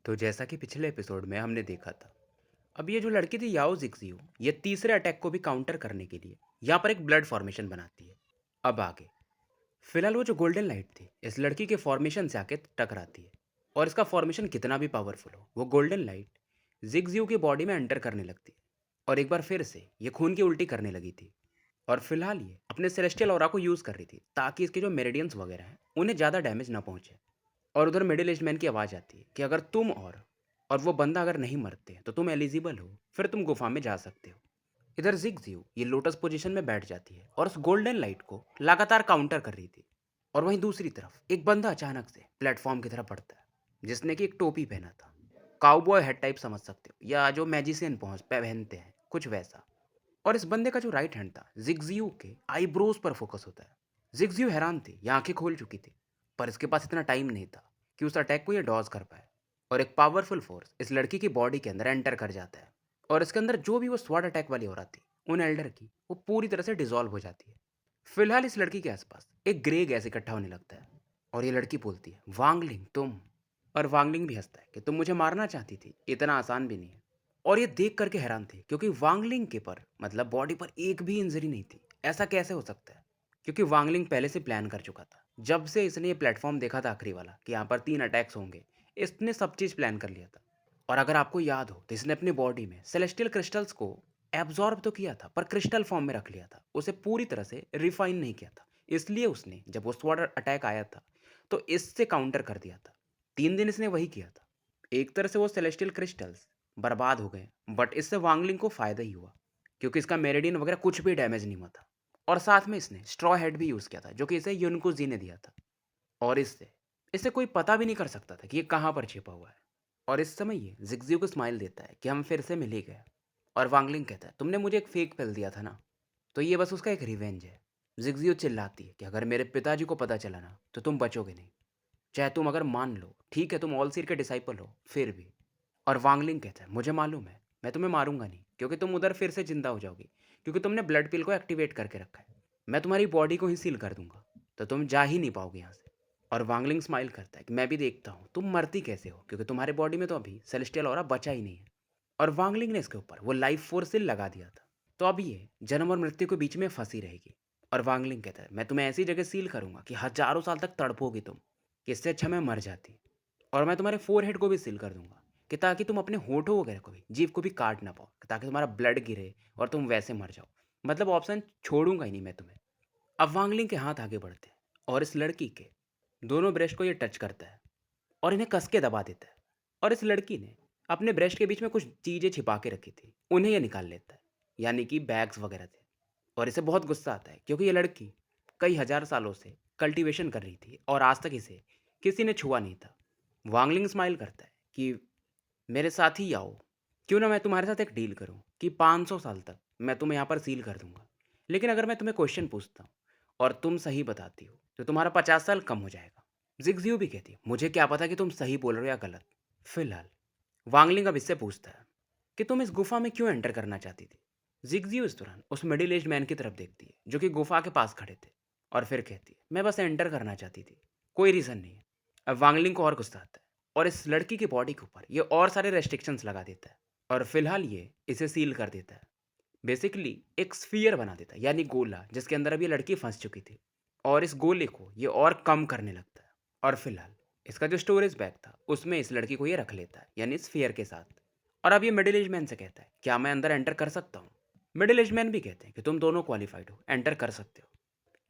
तो जैसा कि पिछले एपिसोड में हमने देखा था, अब ये जो लड़की थी याओ जिक्सियो, ये तीसरे अटैक को भी काउंटर करने के लिए यहाँ पर एक ब्लड फॉर्मेशन बनाती है। अब आगे फिलहाल वो जो गोल्डन लाइट थी इस लड़की के फॉर्मेशन से आके टकराती है, और इसका फॉर्मेशन कितना भी पावरफुल हो, वो गोल्डन लाइट जिक्सियो की बॉडी में एंटर करने लगती है। और एक बार फिर से ये खून की उल्टी करने लगी थी। और फिलहाल ये अपने सेलेस्टियल ऑरा को यूज़ कर रही थी ताकि इसके जो मेरिडियंस वगैरह हैं उन्हें ज़्यादा डैमेज ना पहुंचे। और उधर मिडिल एज मैन की आवाज़ आती है कि अगर तुम और वो बंदा अगर नहीं मरते हैं तो तुम एलिजिबल हो, फिर तुम गुफा में जा सकते हो। इधर जिगजियो ये लोटस पोजीशन में बैठ जाती है और उस गोल्डन लाइट को लगातार काउंटर कर रही थी। और वहीं दूसरी तरफ एक बंदा अचानक से प्लेटफॉर्म की तरफ बढ़ता है, जिसने कि एक टोपी पहना था, काउबॉय हेड टाइप समझ सकते हो, या जो मैजिशियन पहनते हैं कुछ वैसा। और इस बंदे का जो राइट हैंड था जिगजियो के आईब्रोज पर फोकस होता है। जिगजियो हैरान थी, ये आंखें खोल चुकी थी, पर इसके पास इतना टाइम नहीं था कि उस अटैक को ये डॉज कर पाए। और एक पावरफुल फोर्स इस लड़की की बॉडी के अंदर एंटर कर जाता है, और इसके अंदर जो भी वो स्वॉर्ड अटैक वाली औरत थी उन एल्डर की, वो पूरी तरह से डिसॉल्व हो जाती है। फिलहाल इस लड़की के आसपास एक ग्रे गैस इकट्ठा होने लगता है, और ये लड़की बोलती है, वांगलिंग तुम। और वांगलिंग भी हंसता है कि तुम मुझे मारना चाहती थी, इतना आसान भी नहीं है। और ये देख करके हैरान थे क्योंकि वांगलिंग के पर मतलब बॉडी पर एक भी इंजरी नहीं थी। ऐसा कैसे हो सकता है? क्योंकि वांगलिंग पहले से प्लान कर चुका था। जब से इसने ये प्लेटफॉर्म देखा था आखिरी वाला कि यहाँ पर 3 अटैक्स होंगे, इसने सब चीज़ प्लान कर लिया था। और अगर आपको याद हो तो इसने अपनी बॉडी में सेलेस्टियल क्रिस्टल्स को एब्जॉर्ब तो किया था, पर क्रिस्टल फॉर्म में रख लिया था, उसे पूरी तरह से रिफाइन नहीं किया था। इसलिए उसने जब वो स्वॉर्ड अटैक आया था तो इससे काउंटर कर दिया था। 3 दिन इसने वही किया था। एक तरह से वो सेलेस्टियल क्रिस्टल्स बर्बाद हो गए, बट इससे वांगलिंग को फ़ायदा ही हुआ क्योंकि इसका मेरिडियन वगैरह कुछ भी डैमेज नहीं हुआ था। और साथ में इसने स्ट्रॉ हेड भी यूज़ किया था जो कि इसे युनको ने दिया था। और इससे इसे कोई पता भी नहीं कर सकता था कि ये कहाँ पर छिपा हुआ है। और इस समय ये जिगजियो को स्माइल देता है कि हम फिर से मिल ही गए। और वांगलिंग कहता है, तुमने मुझे एक फेक पिल दिया था ना, तो ये बस उसका एक रिवेंज है। जिगजियो चिल्लाती है कि अगर मेरे पिताजी को पता चला ना तो तुम बचोगे नहीं। चाहे तुम अगर मान लो ठीक है तुम ऑलसीर के डिसाइपल हो, फिर भी। और वांगलिंग कहता है, मुझे मालूम है मैं तुम्हें मारूंगा नहीं क्योंकि तुम उधर फिर से जिंदा हो जाओगी, क्योंकि तुमने ब्लड पिल को एक्टिवेट करके रखा है। मैं तुम्हारी बॉडी को ही सील कर दूंगा, तो तुम जा ही नहीं पाओगे यहाँ से। और वांगलिंग स्माइल करता है कि मैं भी देखता हूँ तुम मरती कैसे हो, क्योंकि तुम्हारे बॉडी में तो अभी सेलेस्टियल ऑरा बचा ही नहीं है। और वांगलिंग ने इसके ऊपर वो लाइफ फोर्स सील लगा दिया था, तो अब ये जन्म और मृत्यु के बीच में फंसी रहेगी। और वांगलिंग कहता है, मैं तुम्हें ऐसी जगह सील करूंगा कि हजारों साल तक तड़पोगी तुम, कि इससे अच्छा मैं मर जाती। और मैं तुम्हारे फोरहेड को भी सील कर दूंगा कि ताकि तुम अपने होठों वगैरह को भी, जीभ को भी काट ना पाओ, ताकि तुम्हारा ब्लड गिरे और तुम वैसे मर जाओ। मतलब ऑप्शन छोड़ूंगा ही नहीं मैं तुम्हें। अब वांगलिंग के हाथ आगे बढ़ते हैं और इस लड़की के दोनों ब्रेस्ट को ये टच करता है और इन्हें कस के दबा देता है। और इस लड़की ने अपने ब्रेस्ट के बीच में कुछ चीज़ें छिपा के रखी थी, उन्हें ये निकाल लेता है, यानी कि बैग्स वगैरह थे। और इसे बहुत गुस्सा आता है क्योंकि ये लड़की कई हजार सालों से कल्टीवेशन कर रही थी और आज तक इसे किसी ने छुआ नहीं था। वांगलिंग स्माइल करता है कि मेरे साथ ही आओ, क्यों ना मैं तुम्हारे साथ एक डील करूं कि 500 साल तक मैं तुम्हें यहाँ पर सील कर दूंगा, लेकिन अगर मैं तुम्हें क्वेश्चन पूछता हूँ और तुम सही बताती हो तो तुम्हारा 50 साल कम हो जाएगा। जिगजियो भी कहती है, मुझे क्या पता कि तुम सही बोल रहे हो या गलत। फिलहाल वांगलिंग अब इससे पूछता है कि तुम इस गुफा में क्यों एंटर करना चाहती थी। जिगजियो इस दौरान उस मिडिल एज मैन की तरफ देखती है जो कि गुफा के पास खड़े थे, और फिर कहती है, मैं बस एंटर करना चाहती थी, कोई रीज़न नहीं है। अब वांगलिंग को और गुस्सा आता है और इस लड़की की बॉडी के ऊपर ये और सारे रेस्ट्रिक्शंस लगा देता है, और फिलहाल ये इसे सील कर देता है। बेसिकली एक स्फीयर बना देता है, यानी गोला, जिसके अंदर अब ये लड़की फंस चुकी थी। और इस गोले को ये और कम करने लगता है। और फिलहाल इसका जो स्टोरेज बैग था उसमें इस लड़की को ये रख लेता है, यानी स्फीयर के साथ। और अब ये मिडिल एज मैन से कहता है, क्या मैं अंदर एंटर कर सकता हूँ। मिडिल एज मैन भी कहते हैं कि तुम दोनों क्वालिफाइड हो, एंटर कर सकते हो,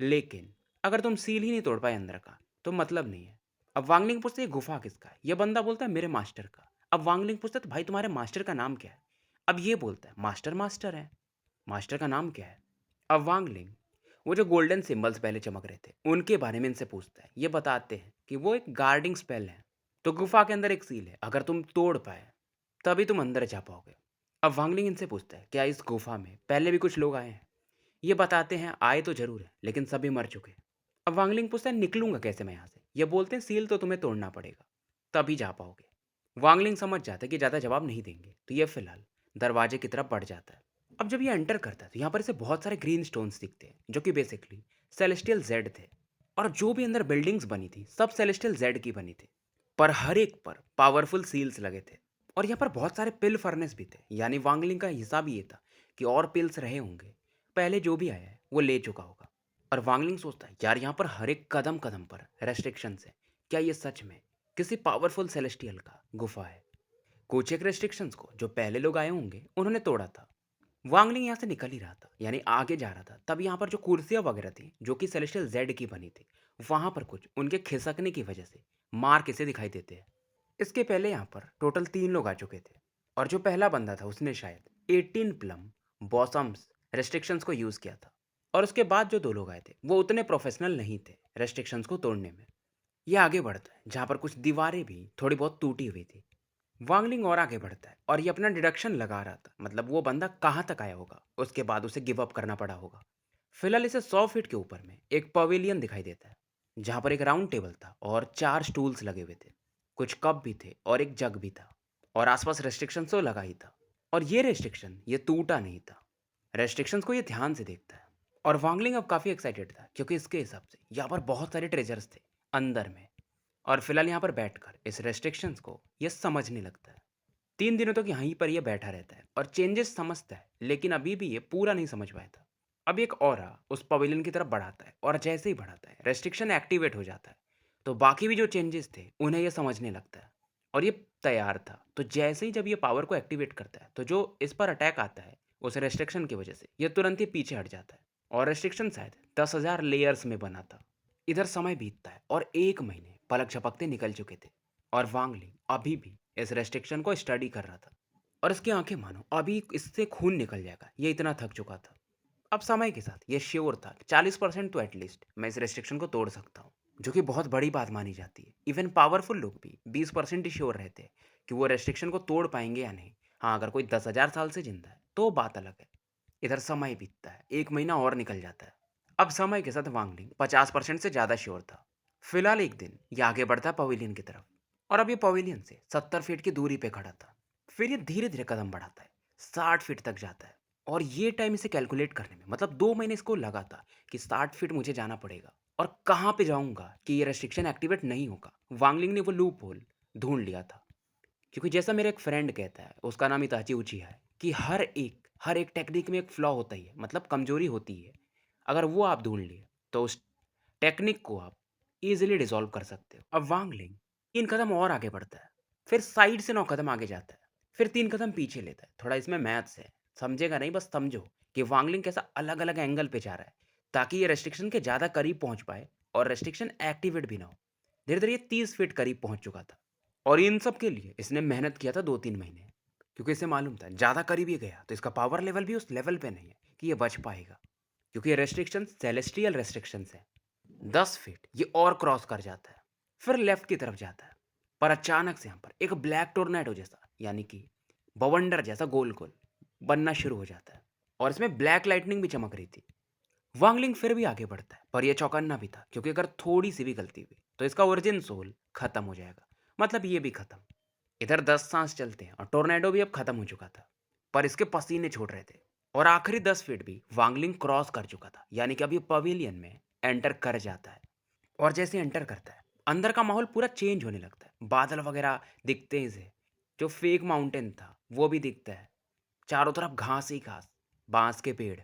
लेकिन अगर तुम सील ही नहीं तोड़ पाए अंदर का तो मतलब नहीं है। अब वांगलिंग पूछते ये गुफा किसका है, ये बंदा बोलता है मेरे मास्टर का। अब वांगलिंग पूछता है, तो भाई तुम्हारे मास्टर का नाम क्या है। अब ये बोलता है, मास्टर मास्टर है, मास्टर का नाम क्या है। अब वांगलिंग वो जो गोल्डन सिंबल्स पहले चमक रहे थे उनके बारे में इनसे पूछता है। ये बताते हैं कि वो एक गार्डिंग स्पेल है, तो गुफा के अंदर एक सील है, अगर तुम तोड़ पाए तभी तुम अंदर जा पाओगे। अब वांगलिंग इनसे पूछता है, क्या इस गुफा में पहले भी कुछ लोग आए हैं। ये बताते हैं, आए तो जरूर है लेकिन सभी मर चुके। अब वांगलिंग पूछता है, निकलूंगा कैसे मैं यहाँ से। ये बोलते हैं, सील तो तुम्हें तोड़ना पड़ेगा तभी जा पाओगे। वांगलिंग समझ जाता है कि ज़्यादा जवाब नहीं देंगे, तो ये फिलहाल दरवाजे की तरफ बढ़ जाता है। अब जब ये एंटर करता है तो यहाँ पर इसे बहुत सारे ग्रीन स्टोन्स दिखते हैं जो कि बेसिकली सेलेस्टियल जेड थे। और जो भी अंदर बिल्डिंग्स बनी थी सब सेलेस्टियल जेड की बनी थी। पर हर एक पर पावरफुल सील्स लगे थे। और यहाँ पर बहुत सारे पिल फर्नेस भी थे, यानी वांगलिंग का हिसाब ये था कि और पिल्स रहे होंगे, पहले जो भी आया है वो ले चुका होगा। और वांगलिंग सोचता है यार यहाँ पर हर एक कदम कदम पर रेस्ट्रिक्शंस है, क्या ये सच में किसी पावरफुल सेलेस्टियल का गुफा है? कुछ एक रेस्ट्रिक्शंस को जो पहले लोग आए होंगे उन्होंने तोड़ा था। वांगलिंग यहाँ से निकल ही रहा था, यानी आगे जा रहा था, तब यहाँ पर जो कुर्सियाँ वगैरह थी जो कि सेलेस्टियल जेड की बनी थी, वहाँ पर कुछ उनके खिसकने की वजह से मार्क इसे दिखाई देते हैं। इसके पहले यहाँ पर टोटल 3 लोग आ चुके थे। और जो पहला बंदा था उसने शायद 18 प्लम बॉसम्स रेस्ट्रिक्शंस को यूज़ किया था। और उसके बाद जो 2 लोग आए थे वो उतने प्रोफेशनल नहीं थे रेस्ट्रिक्शंस को तोड़ने में। ये आगे बढ़ता है जहाँ पर कुछ दीवारें भी थोड़ी बहुत टूटी हुई थी। वांगलिंग और आगे बढ़ता है और ये अपना डिडक्शन लगा रहा था, मतलब वो बंदा कहाँ तक आया होगा, उसके बाद उसे गिव अप करना पड़ा होगा। फिलहाल इसे 100 फीट के ऊपर में एक पवेलियन दिखाई देता है, जहाँ पर एक राउंड टेबल था और 4 स्टूल्स लगे हुए थे। कुछ कप भी थे और एक जग भी था। और आसपास रेस्ट्रिक्शन तो लगा ही था। और ये रेस्ट्रिक्शन ये टूटा नहीं था। रेस्ट्रिक्शंस को ये ध्यान से देखता है। और वांगलिंग अब काफ़ी एक्साइटेड था क्योंकि इसके हिसाब से यहाँ पर बहुत सारे ट्रेजर्स थे अंदर में। और फिलहाल यहाँ पर बैठकर इस रेस्ट्रिक्शंस को ये समझने लगता है। 3 दिनों तक यहीं पर ये बैठा रहता है और चेंजेस समझता है, लेकिन अभी भी ये पूरा नहीं समझ पाया था। अब एक ऑरा उस पवेलियन की तरफ बढ़ाता है और जैसे ही बढ़ाता है रेस्ट्रिक्शन एक्टिवेट हो जाता है। तो बाकी भी जो चेंजेस थे उन्हें ये समझने लगता है। और ये तैयार था, तो जैसे ही जब ये पावर को एक्टिवेट करता है तो जो इस पर अटैक आता है उस रेस्ट्रिक्शन की वजह से ये तुरंत ही पीछे हट जाता है। और रेस्ट्रिक्शन शायद 10,000 लेयर्स में बना था। इधर समय बीतता है और 1 महीने पलक झपकते निकल चुके थे। और वांगलिंग अभी भी इस रेस्ट्रिक्शन को स्टडी कर रहा था। और इसकी आंखें मानो अभी इससे खून निकल जाएगा, ये इतना थक चुका था। अब समय के साथ ये श्योर था कि 40% तो एटलीस्ट मैं इस रेस्ट्रिक्शन को तोड़ सकता हूँ, जो कि बहुत बड़ी बात मानी जाती है। इवन पावरफुल लोग भी 20% ही श्योर रहते हैं कि वो रेस्ट्रिक्शन को तोड़ पाएंगे या नहीं। हाँ, अगर कोई 10,000 साल से जिंदा है तो बात अलग है। इधर समय बीतता है, 1 महीना और निकल जाता है। अब समय के साथ वांगलिंग 50% से ज़्यादा श्योर था। फिलहाल एक दिन ये आगे बढ़ता है पवेलियन की तरफ। और अब ये पवेलियन से 70 फीट की दूरी पे खड़ा था। फिर ये धीरे धीरे कदम बढ़ाता है, 60 फीट तक जाता है। और ये टाइम इसे कैलकुलेट करने में, मतलब 2 महीने इसको लगा था कि 60 फीट मुझे जाना पड़ेगा और कहाँ पे जाऊंगा कि ये रेस्ट्रिक्शन एक्टिवेट नहीं होगा। वांगलिंग ने वो लूप होल ढूंढ लिया था। क्योंकि जैसा मेरा एक फ्रेंड कहता है, उसका नाम इताची उचिहा है, कि हर एक टेक्निक में एक फ्लॉ होता ही है, मतलब कमजोरी होती है। अगर वो आप ढूंढ लिए तो उस टेक्निक को आप इजीली डिसॉल्व कर सकते हो। अब वांगलिंग 3 कदम और आगे बढ़ता है, फिर साइड से 9 कदम आगे जाता है, फिर 3 कदम पीछे लेता है। थोड़ा इसमें मैथ्स है, समझेगा नहीं, बस समझो कि वांगलिंग कैसा अलग अलग एंगल पे जा रहा है ताकि ये रेस्ट्रिक्शन के ज़्यादा करीब पहुंच पाए और रेस्ट्रिक्शन एक्टिवेट भी ना हो। धीरे धीरे ये 30 फीट करीब पहुंच चुका था। और इन सब के लिए इसने मेहनत किया था 2-3 महीने, क्योंकि इसे मालूम था ज़्यादा करीब ये गया तो इसका पावर लेवल भी उस लेवल पे नहीं है कि ये बच पाएगा। क्योंकि ये रेस्ट्रिक्शन सेलेस्टियल रेस्ट्रिक्शंस है। 10 फीट ये और क्रॉस कर जाता है, फिर लेफ्ट की तरफ जाता है। पर अचानक से यहाँ पर एक ब्लैक टोर्नेडो जैसा, यानी कि बवंडर जैसा गोल गोल बनना शुरू हो जाता है। और इसमें ब्लैक लाइटनिंग भी चमक रही थी। वांगलिंग फिर भी आगे बढ़ता है, पर यह चौकन्ना भी था क्योंकि अगर थोड़ी सी भी गलती हुई तो इसका ओरिजिन सोल खत्म हो जाएगा, मतलब ये भी खत्म। इधर 10 सांस चलते हैं और टोर्नेडो भी अब खत्म हो चुका था, पर इसके पसीने छोड़ रहे थे। और आखिरी 10 फीट भी वांगलिंग क्रॉस कर चुका था, यानी कि अब ये पवेलियन में एंटर कर जाता है। और जैसे एंटर करता है अंदर का माहौल पूरा चेंज होने लगता है। बादल वगैरह दिखते हैं इसे, जो फेक माउंटेन था वो भी दिखता है। चारों तरफ घास ही घास, बांस के पेड़।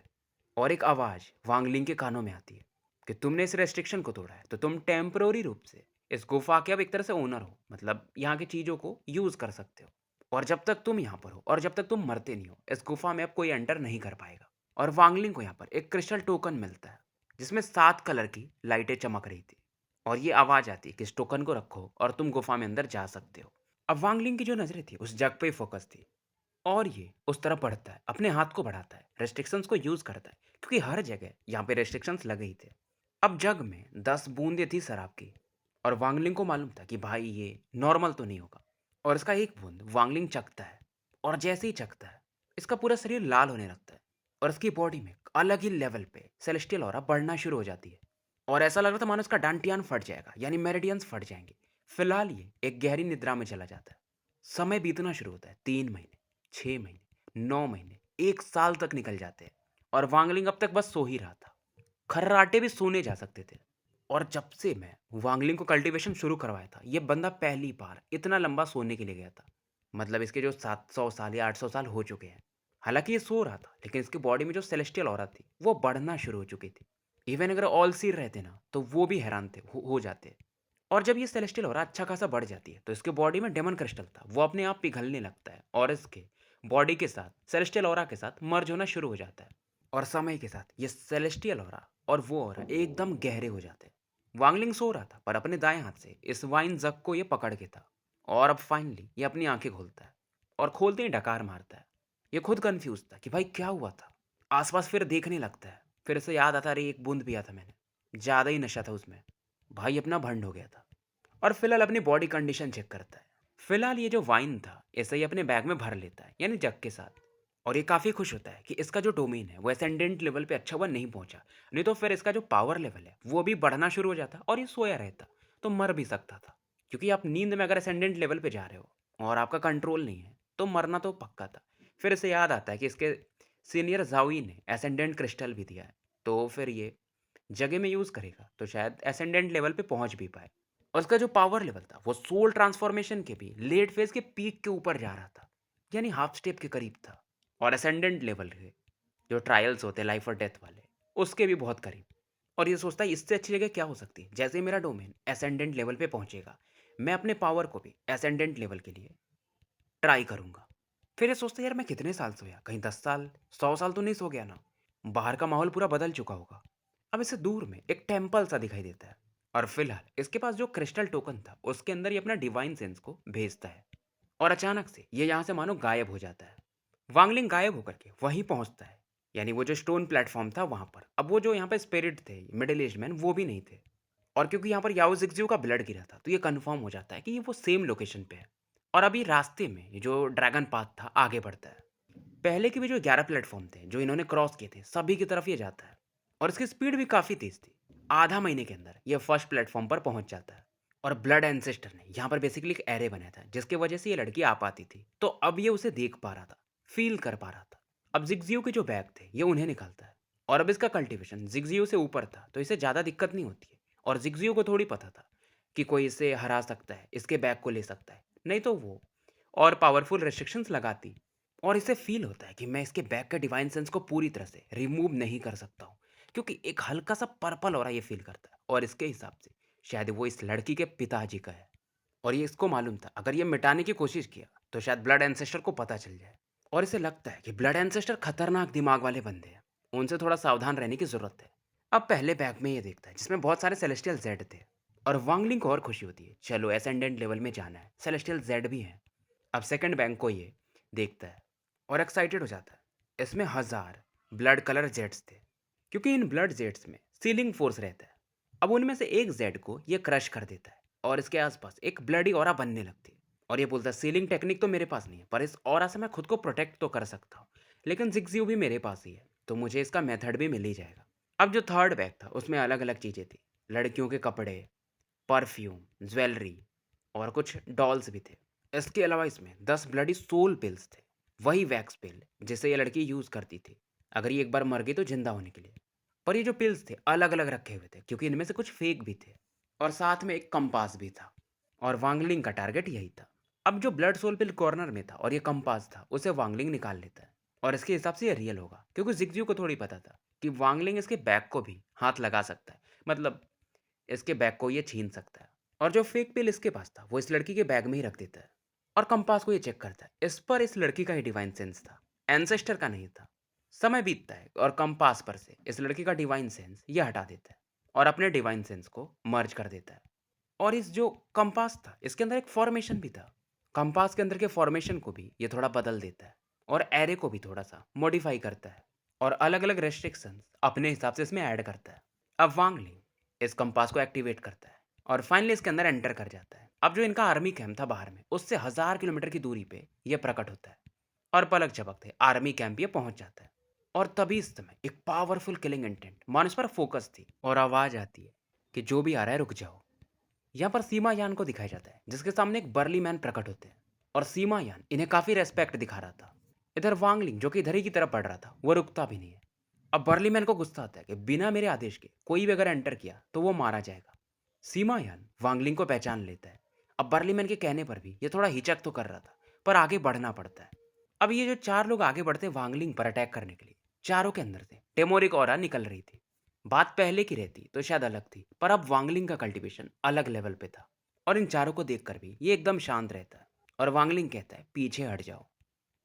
और एक आवाज वांगलिंग के कानों में आती है कि तुमने इस रेस्ट्रिक्शन को तोड़ा है तो तुम टेम्पररी रूप से इस गुफा के अब एक तरह से ओनर हो, मतलब यहाँ की चीजों को यूज कर सकते हो। और जब तक तुम यहाँ पर हो और जब तक तुम मरते नहीं हो इस गुफा में अब कोई एंटर नहीं कर पाएगा। और वांगलिंग को यहाँ पर एक क्रिस्टल टोकन मिलता है जिसमें 7 कलर की लाइटें चमक रही थी। और ये आवाज आती है कि इस टोकन को रखो और तुम गुफा में अंदर जा सकते हो। अब वांगलिंग की जो नजरें थी उस जग पे फोकस थी। और ये उस तरफ बढ़ता है, अपने हाथ को बढ़ाता है, रेस्ट्रिक्शंस को यूज करता है, क्योंकि हर जगह यहाँ पे रेस्ट्रिक्शंस लगे ही थे। अब जग में 10 बूंदें थी शराब की। और वांगलिंग को मालूम था कि भाई ये नॉर्मल तो नहीं होगा। और इसका एक बूंद वांगलिंग चखता है। और जैसे ही चखता है इसका पूरा शरीर लाल होने लगता है। और इसकी बॉडी में अलग ही लेवल पे सेलेस्टियल ऑरा बढ़ना शुरू हो जाती है। और ऐसा लग रहा था मानो इसका डांटियान फट जाएगा, यानी मेरिडियंस फट जाएंगे। फिलहाल ये एक गहरी निद्रा में चला जाता है। समय बीतना शुरू होता है, 3 महीने, 6 महीने, 9 महीने, 1 साल तक निकल जाते हैं। और वांगलिंग अब तक बस सो ही रहा था। खर्राटे भी सोने जा सकते थे। और जब से मैं वांगलिंग को कल्टीवेशन शुरू करवाया था, ये बंदा पहली बार इतना लंबा सोने के लिए गया था। मतलब इसके जो 700 साल या 800 साल हो चुके हैं। हालाँकि ये सो रहा था, लेकिन इसकी बॉडी में जो सेलेस्टियल ऑरा थी, वो बढ़ना शुरू हो चुकी थी। इवन अगर ऑल सीर रहते ना, तो वो भी हैरान थे, हो जाते। और जब ये सेलेस्टियल ऑरा अच्छा खासा बढ़ जाती है, तो इसके बॉडी में डेमन क्रिस्टल था, वो अपने आप पिघलने लगता है और इसके बॉडी के साथ सेलेस्टियल ऑरा के साथ मर्ज होना शुरू हो जाता है। और समय के साथ ये सेलेस्टियल ऑरा और वो ऑरा एकदम गहरे हो जाते हैं। वांगलिंग सो रहा था पर अपने दाएं हाथ से इस वाइन जग को ये पकड़ के था। और अब फाइनली ये अपनी आंखें खोलता है और खोलते ही डकार मारता है। ये खुद कंफ्यूज था कि भाई क्या हुआ था। आसपास फिर देखने लगता है, फिर से याद आता, अरे एक बूंद पिया था मैंने, ज़्यादा ही नशा था उसमें। भाई अपना भंड हो गया था। और फिलहाल अपनी बॉडी कंडीशन चेक करता है। फिलहाल ये जो वाइन था ऐसे ही अपने बैग में भर लेता है, यानी जग के साथ। और ये काफ़ी खुश होता है कि इसका जो डोमेन है वो एसेंडेंट लेवल पे अच्छा हुआ नहीं पहुंचा। नहीं तो फिर इसका जो पावर लेवल है वो भी बढ़ना शुरू हो जाता और ये सोया रहता तो मर भी सकता था। क्योंकि आप नींद में अगर एसेंडेंट लेवल पे जा रहे हो और आपका कंट्रोल नहीं है तो मरना तो पक्का था। फिर इसे याद आता है कि इसके सीनियर जावी ने एसेंडेंट क्रिस्टल भी दिया है, तो फिर ये जगह में यूज़ करेगा तो शायद एसेंडेंट लेवल पे पहुंच भी पाए। और उसका जो पावर लेवल था वो सोल ट्रांसफॉर्मेशन के भी लेट फेज के पीक के ऊपर जा रहा था, यानी हाफ स्टेप के करीब था। और असेंडेंट लेवल के जो ट्रायल्स होते हैं लाइफ और डेथ वाले, उसके भी बहुत करीब। और ये सोचता है इससे अच्छी जगह क्या हो सकती है। जैसे ही मेरा डोमेन असेंडेंट लेवल पे पहुंचेगा, मैं अपने पावर को भी असेंडेंट लेवल के लिए ट्राई करूंगा। फिर ये सोचता है यार मैं कितने साल सोया, कहीं 10 साल 100 साल तो नहीं सो गया ना। बाहर का माहौल पूरा बदल चुका होगा। अब इसे दूर में एक टेम्पल सा दिखाई देता है। और फिलहाल इसके पास जो क्रिस्टल टोकन था उसके अंदर ये अपना डिवाइन सेंस को भेजता है। और अचानक से ये यहाँ से मानो गायब हो जाता है। वांगलिंग गायब होकर के वहीं पहुंचता है, यानी वो जो स्टोन प्लेटफॉर्म था वहां पर। अब वो जो यहाँ पे स्पिरिट थे मिडिल एज मैन, वो भी नहीं थे। और क्योंकि यहाँ पर याओ जिक्जियो का ब्लड गिरा था तो ये कंफर्म हो जाता है कि ये वो सेम लोकेशन पे है। और अभी रास्ते में ये जो ड्रैगन पाथ था आगे बढ़ता है। पहले के भी जो 11 प्लेटफॉर्म थे जो इन्होंने क्रॉस किए थे सभी की तरफ ये जाता है। और इसकी स्पीड भी काफ़ी तेज थी। आधा महीने के अंदर ये फर्स्ट प्लेटफॉर्म पर पहुंच जाता है। और ब्लड एंसेस्टर ने यहाँ पर बेसिकली एक एरे बनाया था जिसकी वजह से ये लड़की आ पाती थी, तो अब ये उसे देख पा रहा था, फील कर पा रहा था। अब जिग्जियो के जो बैग थे ये उन्हें निकालता है। और अब इसका कल्टीवेशन जिग्जियो से ऊपर था तो इसे ज़्यादा दिक्कत नहीं होती है। और जिग्जियो को थोड़ी पता था कि कोई इसे हरा सकता है, इसके बैग को ले सकता है, नहीं तो वो और पावरफुल रेस्ट्रिक्शंस लगाती। और इसे फील होता है कि मैं इसके बैग के डिवाइन सेंस को पूरी तरह से रिमूव नहीं कर सकता हूँ, क्योंकि एक हल्का सा पर्पल हो रहा ये फील करता है। और इसके हिसाब से शायद वो इस लड़की के पिताजी का है। और ये इसको मालूम था अगर ये मिटाने की कोशिश किया तो शायद ब्लड एंसेस्टर को पता चल जाए। और इसे लगता है कि ब्लड एंसेस्टर खतरनाक दिमाग वाले बंदे हैं, उनसे थोड़ा सावधान रहने की जरूरत है। अब पहले बैग में ये देखता है जिसमें बहुत सारे सेलेस्टियल जेड थे। और वांगलिंग को और खुशी होती है, चलो एसेंडेंट लेवल में जाना है, सेलेस्टियल जेड भी है। अब सेकंड बैंक को ये देखता है और एक्साइटेड हो जाता है। इसमें 1000 ब्लड कलर जेट्स थे, क्योंकि इन ब्लड जेट्स में सीलिंग फोर्स रहता है। अब उनमें से एक जेड को ये क्रश कर देता है और इसके आसपास एक ब्लडी ऑरा बनने लगती है। और ये बोलता है सीलिंग टेक्निक तो मेरे पास नहीं है, पर इस ऑरा से मैं खुद को प्रोटेक्ट तो कर सकता हूँ। लेकिन जिग्जियो भी मेरे पास ही है, तो मुझे इसका मेथड भी मिल ही जाएगा। अब जो थर्ड बैग था उसमें अलग अलग चीज़ें थी, लड़कियों के कपड़े, परफ्यूम, ज्वेलरी और कुछ डॉल्स भी थे। इसके अलावा इसमें 10 ब्लडी सोल पिल्स थे, वही वैक्स पिल जिसे ये लड़की यूज़ करती थी अगर ये एक बार मर गई तो जिंदा होने के लिए। पर ये जो पिल्स थे अलग अलग रखे हुए थे क्योंकि इनमें से कुछ फेक भी थे। और साथ में एक कंपास भी था। और वांगलिंग का टारगेट यही था। अब जो ब्लड सोल पिल कॉर्नर में था और ये कंपास था, उसे वांगलिंग निकाल लेता है। और इसके हिसाब से ये रियल होगा, क्योंकि जिग्जियो को थोड़ी पता था कि वांगलिंग इसके बैग को भी हाथ लगा सकता है। मतलब इसके बैग को ये छीन सकता है। और जो फेक पिल इसके पास था वो इस लड़की के बैग में ही रख देता है। और कंपास को ये चेक करता है, इस पर इस लड़की का ही डिवाइन सेंस था, एंसेस्टर का नहीं था। समय बीतता है और कंपास पर से इस लड़की का डिवाइन सेंस ये हटा देता है और अपने डिवाइन सेंस को मर्ज कर देता है। और इस जो कंपास था इसके अंदर एक फॉर्मेशन भी था। कंपास के अंदर के फॉर्मेशन को भी ये थोड़ा बदल देता है और एरे को भी थोड़ा सा मॉडिफाई करता है और अलग अलग रेस्ट्रिक्शंस अपने हिसाब से इसमें ऐड करता है। अब वांगलिंग इस कंपास को एक्टिवेट करता है और फाइनली इसके अंदर एंटर कर जाता है। अब जो इनका आर्मी कैंप था बाहर में, उससे 1000 किलोमीटर की दूरी पे यह प्रकट होता है। और पलक झपकते आर्मी कैंप ये पहुंच जाता है। और तभी इस समय एक पावरफुल किलिंग इंटेंट मानो इस पर फोकस थी और आवाज आती है कि जो भी आ रहा है रुक जाओ। यहाँ पर सीमा यान को दिखाया जाता है जिसके सामने एक बर्ली मैन प्रकट होते हैं। और सीमा यान इन्हें काफी रेस्पेक्ट दिखा रहा था। इधर वांगलिंग जो कि इधर ही की तरफ बढ़ रहा था वो रुकता भी नहीं है। अब बर्लीमैन को गुस्सा आता है कि बिना मेरे आदेश के कोई भी अगर एंटर किया तो वो मारा जाएगा। सीमायान वांगलिंग को पहचान लेता है। अब बर्लीमैन के कहने पर भी ये थोड़ा हिचक तो कर रहा था, पर आगे बढ़ना पड़ता है। अब ये जो चार लोग आगे बढ़ते हैं वांगलिंग पर अटैक करने के लिए, चारों के अंदर से टेमोरिक ऑरा निकल रही थी। बात पहले की रहती तो शायद अलग थी, पर अब वांगलिंग का कल्टीवेशन अलग लेवल पे था। और इन चारों को देखकर भी ये एकदम शांत रहता है। और वांगलिंग कहता है पीछे हट जाओ।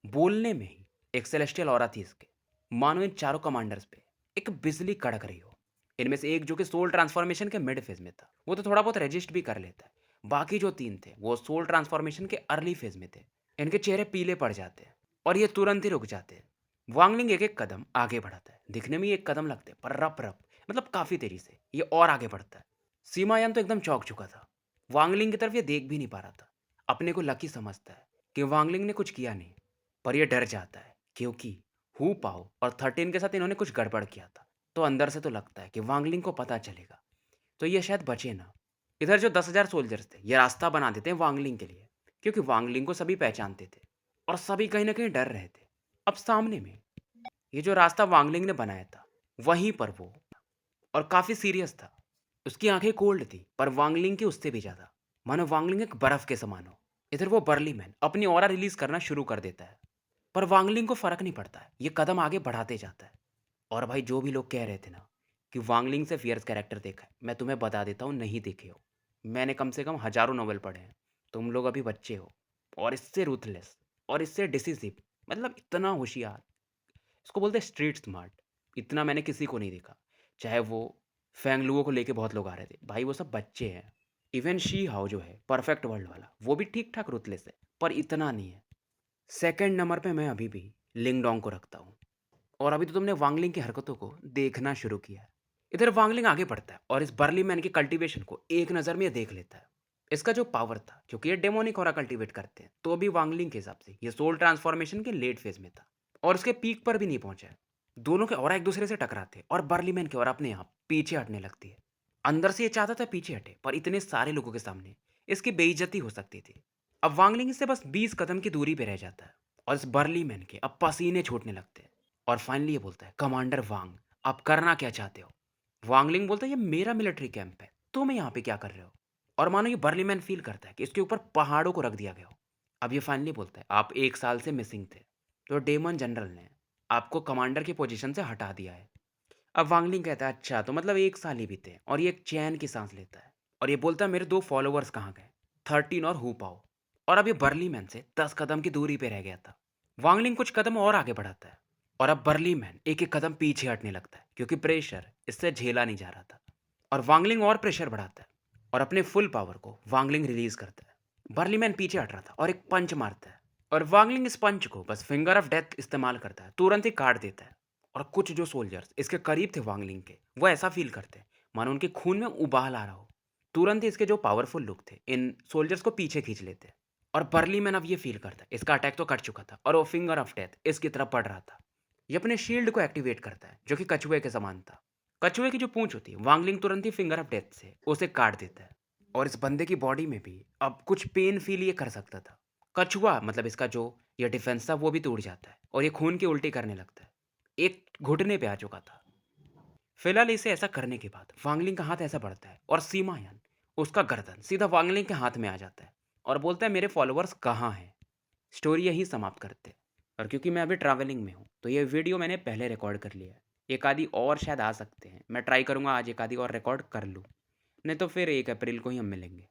बोलने में ही एक सेलेस्टियल ऑरा थी इसके, मानो इन चारों कमांडर्स पे एक बिजली कड़क रही हो। इनमें से एक जो कि सोल ट्रांसफॉर्मेशन के मिड फेज में था, वो तो थोड़ा बहुत रेजिस्ट भी कर लेता है। बाकी जो तीन थे वो सोल ट्रांसफॉर्मेशन के अर्ली फेज में थे। इनके चेहरे पीले पड़ जाते हैं और ये तुरंत ही रुक जाते हैं। वांगलिंग एक एक कदम आगे बढ़ाता है। दिखने में ही एक कदम लगते हैं, पर रप रप मतलब काफी तेजी से ये और आगे बढ़ता है। सीमायान तो एकदम चौंक चुका था। वांगलिंग की तरफ ये देख भी नहीं पा रहा था। अपने को लकी समझता है कि वांगलिंग ने कुछ किया नहीं, पर यह डर जाता है क्योंकि हु पाओ और 13 के साथ इन्होंने कुछ गड़बड़ किया था। तो अंदर से तो लगता है कि वांगलिंग को पता चलेगा तो ये शायद बचे ना। इधर जो 10,000 सोल्जर्स थे ये रास्ता बना देते हैं वांगलिंग के लिए, क्योंकि वांगलिंग को सभी पहचानते थे और सभी कहीं ना कहीं डर रहे थे। अब सामने में ये जो रास्ता वांगलिंग ने बनाया था, वहीं पर वो, और काफी सीरियस था। उसकी आंखें कोल्ड थी, पर वांगलिंग की उससे भी ज्यादा, मानो वांगलिंग एक बर्फ के समान हो। इधर वो बर्लीमैन अपनी ऑरा रिलीज करना शुरू कर देता है, पर वांगलिंग को फर्क नहीं पड़ता है। ये कदम आगे बढ़ाते जाता है। और भाई जो भी लोग कह रहे थे ना कि वांगलिंग से फियर्स कैरेक्टर देखा है, मैं तुम्हें बता देता हूँ नहीं देखे हो। मैंने कम से कम हजारों नॉवल पढ़े हैं। तुम लोग अभी बच्चे हो, और इससे रूथलेस और इससे डिसिसिव, मतलब इतना होशियार, इसको बोलते हैं स्ट्रीट स्मार्ट। इतना मैंने किसी को नहीं देखा। चाहे वो फेंगलुओ को लेके बहुत लोग आ रहे थे, भाई वो सब बच्चे हैं। इवन शी हाउ जो है परफेक्ट वर्ल्ड वाला, वो भी ठीक ठाक रूथलेस है, पर इतना नहीं है। सेकंड नंबर पे मैं अभी भी लिंगडोंग को रखता हूँ। और अभी तो तुमने वांगलिंग की हरकतों को देखना शुरू किया है। इधर वांगलिंग आगे बढ़ता है और इस बर्ली मैन की कल्टीवेशन को एक नज़र में ये देख लेता है। इसका जो पावर था, क्योंकि ये डेमोनिक ऑरा कल्टीवेट करते हैं, तो अभी वांगलिंग के हिसाब से ये सोल ट्रांसफॉर्मेशन के लेट फेज में था और उसके पीक पर भी नहीं पहुंचा है। दोनों के ऑरा एक दूसरे से टकराते हैं और बर्ली मैन की ऑरा अपने आप पीछे हटने लगती है। अंदर से ये चाहता था पीछे हटे, पर इतने सारे लोगों के सामने इसकी बेइज्जती हो सकती थी। अब वांगलिंग इससे बस 20 कदम की दूरी पे रह जाता है और इस बर्ली मैन के अब पसीने छूटने लगते हैं। और फाइनली ये बोलता है, कमांडर वांग, आप करना क्या चाहते हो? वांगलिंग बोलता है, ये मेरा मिलिट्री कैंप है, तुम यहाँ पे क्या कर रहे हो? और मानो ये बर्लीमैन फील करता है कि इसके ऊपर पहाड़ों को रख दिया गया हो। अब ये फाइनली बोलता है, आप 1 साल से मिसिंग थे, तो डेमन जनरल ने आपको कमांडर की पोजीशन से हटा दिया है। अब वांगलिंग कहता है, अच्छा तो मतलब 1 साल ही बीते। और ये एक चैन की सांस लेता है और ये बोलता है, मेरे 2 फॉलोअर्स कहाँ गए? 13 और हु पाओ। और अब ये बर्लीमैन से 10 कदम की दूरी पे रह गया था। वांगलिंग कुछ कदम और आगे बढ़ाता है और अब बर्लीमैन एक एक कदम पीछे हटने लगता है, क्योंकि प्रेशर इससे झेला नहीं जा रहा था। और वांगलिंग और प्रेशर बढ़ाता है और अपने फुल पावर को वांगलिंग रिलीज करता है। बर्लीमैन पीछे हट रहा था और एक पंच मारता है, और वांगलिंग इस पंच को बस फिंगर ऑफ डेथ इस्तेमाल करता है, तुरंत ही काट देता है। और कुछ जो सोल्जर्स इसके करीब थे वांगलिंग के, वो ऐसा फील करते हैं मानो उनके खून में उबाल आ रहा हो। तुरंत ही इसके जो पावरफुल लोग थे इन सोल्जर्स को पीछे खींच लेते हैं। और बर्लीमैन अब ये फील करता है, इसका अटैक तो कट चुका था और वो फिंगर ऑफ डेथ इसकी तरफ पड़ रहा था। ये अपने शील्ड को एक्टिवेट करता है, जो कि कछुए के समान था। कछुए की जो पूंछ होती है, वांगलिंग तुरंत ही फिंगर ऑफ डेथ से उसे काट देता है। और इस बंदे की बॉडी में भी अब कुछ पेन फील ये कर सकता था। कछुआ मतलब इसका जो ये डिफेंस था वो भी टूट जाता है और ये खून की उल्टी करने लगता है। एक घुटने पे आ चुका था। फिलहाल इसे ऐसा करने के बाद वांगलिंग का हाथ ऐसा बढ़ता है और सीमायन उसका गर्दन सीधा वांगलिंग के हाथ में आ जाता है और बोलता है, मेरे फॉलोअर्स कहाँ हैं? स्टोरी यही समाप्त करते हैं। और क्योंकि मैं अभी ट्रैवलिंग में हूँ, तो ये वीडियो मैंने पहले रिकॉर्ड कर लिया है। एक आधी और शायद आ सकते हैं, मैं ट्राई करूँगा आज एक आधी और रिकॉर्ड कर लूँ। नहीं तो फिर 1 अप्रैल को ही हम मिलेंगे।